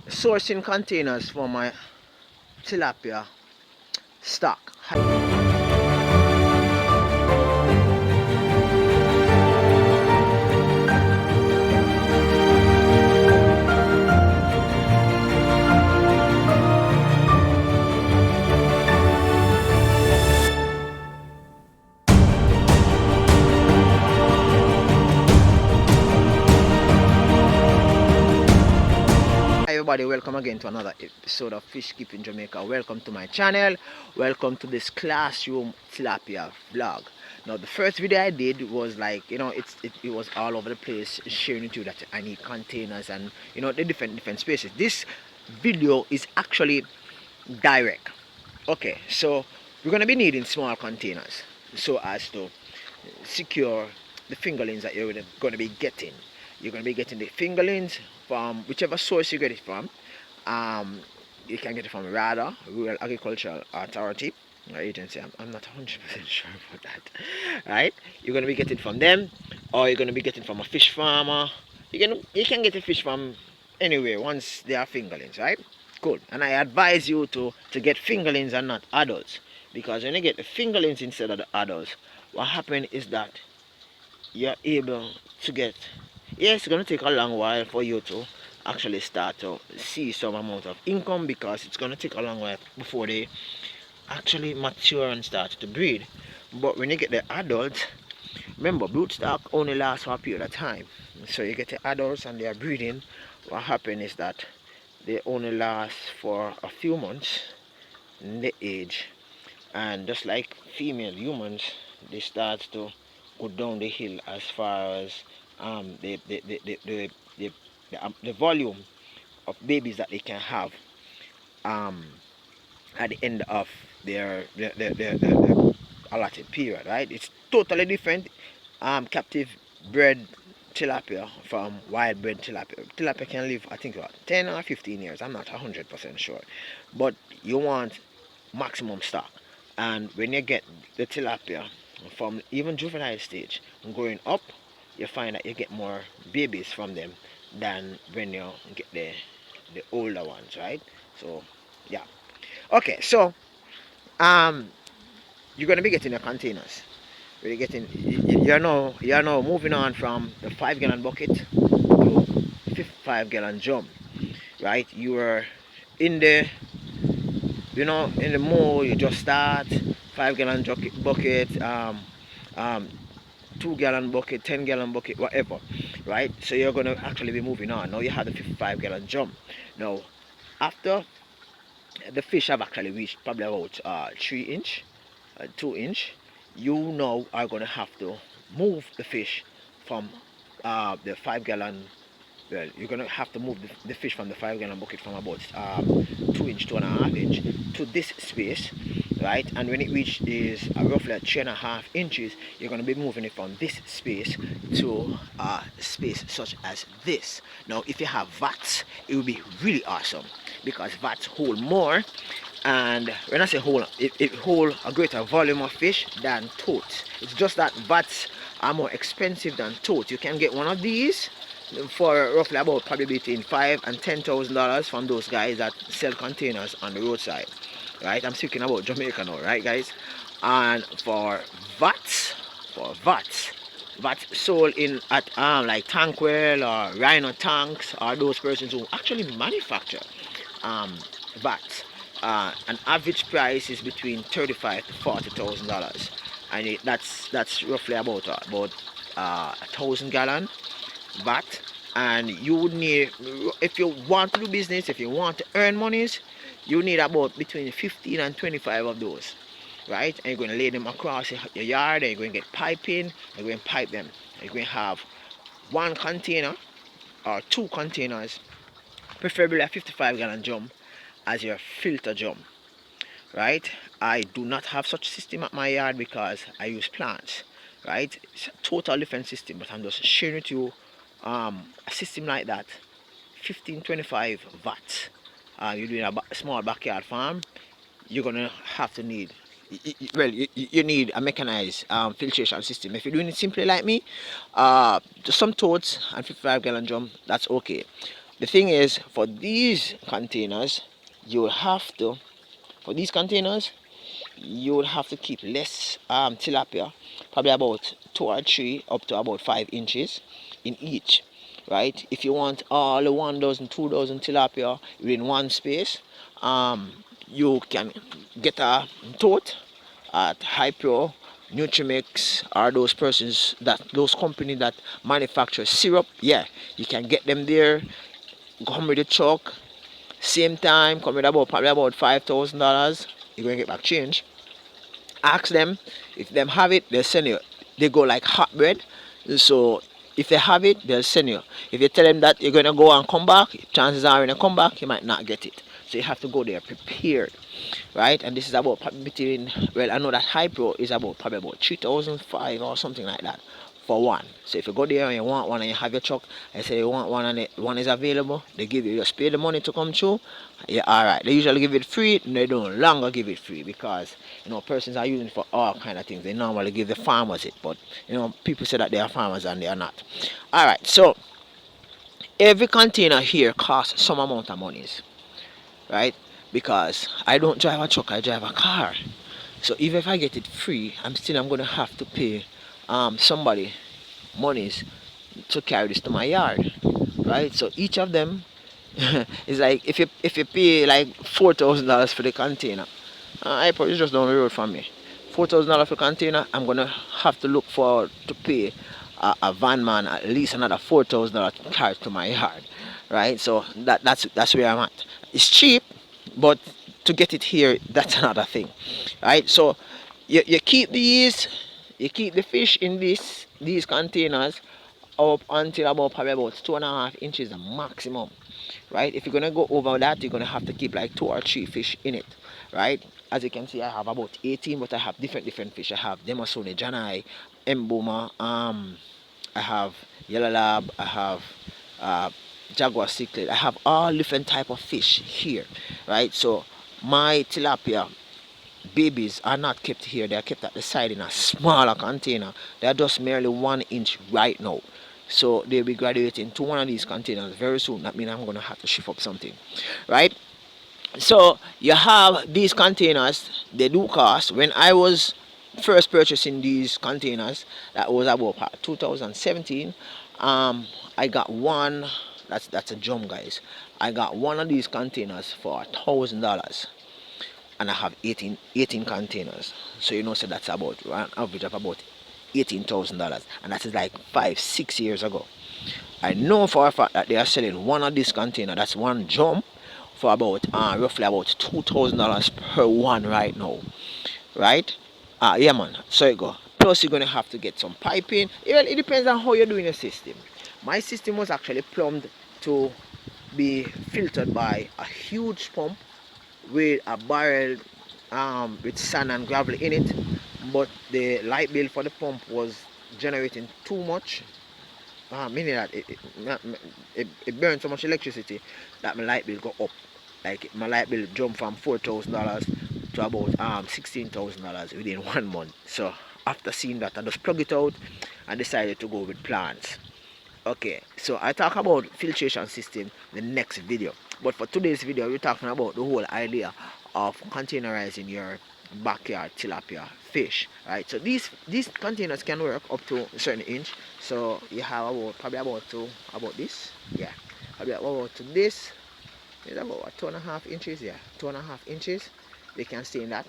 sourcing containers for my tilapia stock. Hi everybody, welcome again to another episode of Fish Keeping Jamaica. Welcome to my channel. Welcome to this classroom tilapia vlog. Now the first video I did was like, it was all over the place, sharing with you that I need containers and the different spaces. This video is actually direct. Okay, so we're gonna be needing small containers so as to secure the fingerlings that you're going to be getting. You're going to be getting the fingerlings from whichever source you get it from. Um, you can get it from RADA, Rural Agricultural Authority or agency. I'm not 100% sure about that. Right? You're going to be getting from them, or you're going to be getting from a fish farmer. You can get a fish from anywhere once they are fingerlings, right? Cool. And I advise you to get fingerlings and not adults, because when you get the fingerlings instead of the adults, what happens is that you're able to get, yes, it's going to take a long while for you to actually start to see some amount of income, because it's going to take a long while before they actually mature and start to breed. But when you get the adults, remember, broodstock only lasts for a period of time. So you get the adults and they are breeding. What happens is that they only last for a few months in the age, and just like female humans, they start to go down the hill as far as the volume of babies that they can have um, at the end of their allotted period, right? It's totally different captive bred tilapia from wild bred tilapia. Tilapia can live, I think, about 10 or 15 years. I'm not 100% sure. But you want maximum stock. And when you get the tilapia from even juvenile stage growing up, you find that you get more babies from them than when you get the older ones, right? So yeah. Okay, so um you're gonna be getting the containers. You're now moving on from the 5 gallon bucket to 5 gallon drum, right? You are in the in the mold. You just start 5 gallon bucket, um 2 gallon bucket, 10 gallon bucket, whatever, right? So you're gonna actually be moving on. Now you have the 5 gallon drum. Now after the fish have actually reached probably about 3 inch, 2 inch, you now are gonna have to move the fish from the 5 gallon. Well, you're gonna have to move the fish from the 5 gallon bucket from about 2 inch, 2.5 inch to this space, right? And when it reaches roughly at 3.5 inches, you're gonna be moving it from this space to a space such as this. Now, if you have vats, it would be really awesome, because vats hold more. And when I say hold, it hold a greater volume of fish than totes. It's just that vats are more expensive than totes. You can get one of these for roughly about probably between $5,000 and $10,000 from those guys that sell containers on the roadside, right? I'm speaking about Jamaica now, right, guys? And for vats sold in at like Tankwell or Rhino Tanks, or those persons who actually manufacture um, vats. An average price is between $35,000 to $40,000, and that's roughly about 1,000 gallon VAT. And you would need, if you want to do business, if you want to earn monies, you need about between 15 and 25 of those, right? And you're going to lay them across your yard, and you're going to get piping, you're going to pipe them. You're going to have one container or two containers, preferably a 55 gallon drum, as your filter drum, right? I do not have such system at my yard because I use plants, right? It's a total different system, but I'm just sharing with you a system like that. 15-25 watts. You're doing a small backyard farm, you're gonna have to need, you need a mechanized filtration system. If you're doing it simply like me, just some totes and 55 gallon drum, that's okay. The thing is, for these containers, you will have to, for these containers, you will have to keep less tilapia, probably about 2 or 3 up to about 5 inches in each, right? If you want all the 1 dozen, 2 dozen tilapia within one space, you can get a tote at Hypro, Nutrimix, or those persons that those companies that manufacture syrup. Yeah, you can get them there. Come with the truck, same time, come with about probably about $5,000. You're gonna get back change. Ask them if them have it, they'll send you. They go like hot bread. So if they have it, they'll send you. If you tell them that you're gonna go and come back, chances are when you come back, you might not get it. So you have to go there prepared, right? And this is about probably between, well, I know that Hypro is about probably about 3,005 or something like that for one. So if you go there and you want one and you have your truck and say you want one and one is available, they give you, just pay the money to come through. Yeah, alright. They usually give it free, and they don't longer give it free because persons are using it for all kind of things. They normally give the farmers it, but people say that they are farmers and they are not. Alright, so every container here costs some amount of monies, right? Because I don't drive a truck, I drive a car. So even if I get it free, I'm gonna have to pay somebody monies to carry this to my yard, right? So each of them is like if you pay like $4,000 for the container, I probably just down the road from me. $4,000 for container, I'm gonna have to look for to pay a van man at least another $4,000 to carry to my yard, right? So that's where I'm at. It's cheap, but to get it here, that's another thing, right? So you keep you keep the fish in these containers up until about probably about 2.5 inches the maximum, right? If you're gonna go over that, you're gonna have to keep like 2 or 3 fish in it, right? As you can see, I have about 18, but I have different fish. I have Demasone, Janai, Emboma, I have Yellow Lab, I have uh, Jaguar cichlid. I have all different type of fish here, right? So my tilapia babies are not kept here. They are kept at the side in a smaller container. They are just merely 1 inch right now. So they'll be graduating to one of these containers very soon. That means I'm going to have to shift up something, right? So you have these containers. They do cost. When I was first purchasing these containers, that was about 2017. I got one. That's a drum, guys. I got one of these containers for $1,000, and I have 18 containers. So so that's about an average of about $18,000, and that is like 5-6 years ago. I know for a fact that they are selling one of these container, that's one drum, for about roughly about $2,000 per one right now, right? Yeah, man. So you go. Plus you're gonna have to get some piping. Well, it depends on how you're doing your system. My system was actually plumbed to be filtered by a huge pump with a barrel with sand and gravel in it, but the light bill for the pump was generating too much, meaning that it burned so much electricity that my light bill go up. Like my light bill jumped from $4,000 to about $16,000 within 1 month. So after seeing that, I just plug it out and decided to go with plants. Okay, so I talk about filtration system in the next video, but for today's video we're talking about the whole idea of containerizing your backyard tilapia fish, right? So these containers can work up to a certain inch. So you have probably about this, yeah, probably about to this is about what, 2.5 inches, yeah, 2.5 inches. They can stay in that.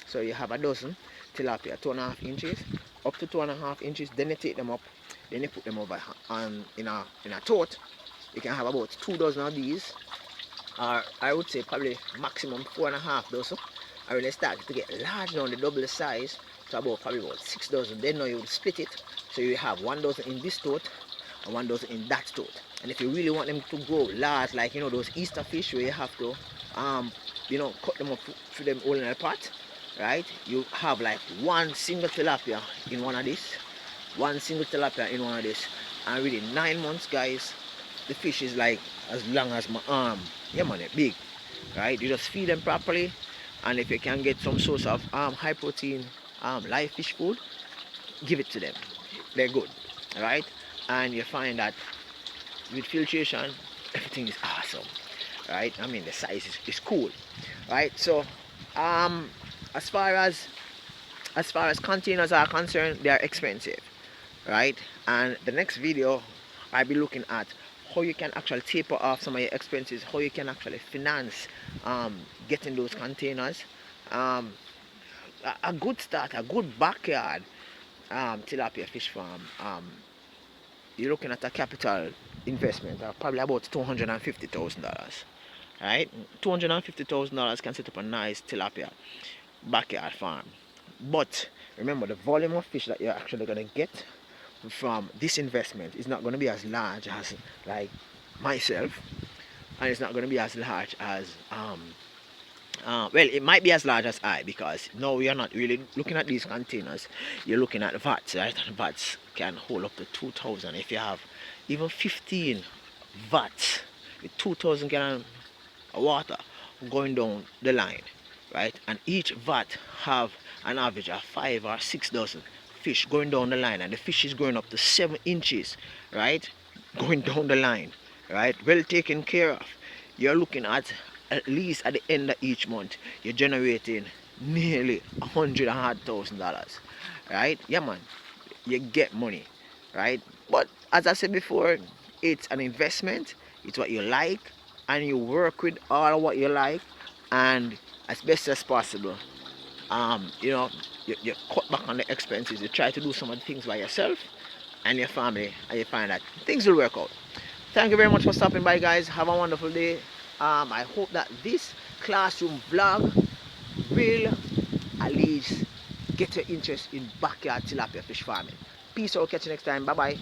So you have a dozen tilapia, 2.5 inches, up to 2.5 inches. Then you take them up, then you put them over on in a tote. You can have about 2 dozen of these, or I would say probably maximum 4.5 dozen. And when they start to get large now, they double the size to probably about 6 dozen. Then now you would split it, so you have 1 dozen in this tote and 1 dozen in that tote. And if you really want them to grow large, like those Easter fish where you have to cut them up for them all in a pot, right? You have like one single tilapia in one of this, and within 9 months, guys, the fish is like as long as my arm. Yeah, man, they're big, right? You just feed them properly, and if you can get some source of high protein live fish food, give it to them. They're good, right? And you find that with filtration, everything is awesome, right? I mean, the size is cool, right? So um as far as containers are concerned, they are expensive, right? And the next video I'll be looking at how you can actually taper off some of your expenses, how you can actually finance getting those containers. um, a good start, a good backyard tilapia fish farm, you're looking at a capital investment of probably about $250,000, right? $250,000 can set up a nice tilapia backyard farm. But remember, the volume of fish that you're actually going to get from this investment is not going to be as large as like myself, and it's not going to be as large as well, it might be as large as I, because no, we are not really looking at these containers. You're looking at vats, right? And vats can hold up to 2,000. If you have even 15 vats with 2,000 gallon of water going down the line, right? And each vat have an average of 5 or 6 dozen fish going down the line, and the fish is going up to 7 inches, right? Going down the line, right? Well taken care of. You're looking at least at the end of each month, you're generating nearly $100,000, right? Yeah, man, you get money, right? But as I said before, it's an investment. It's what you like, and you work with all what you like, and as best as possible, you know, you cut back on the expenses. You try to do some of the things by yourself and your family, and you find that things will work out. Thank you very much for stopping by, guys. Have a wonderful day. I hope that this classroom vlog will at least get your interest in backyard tilapia fish farming. Peace out. Catch you next time. Bye bye.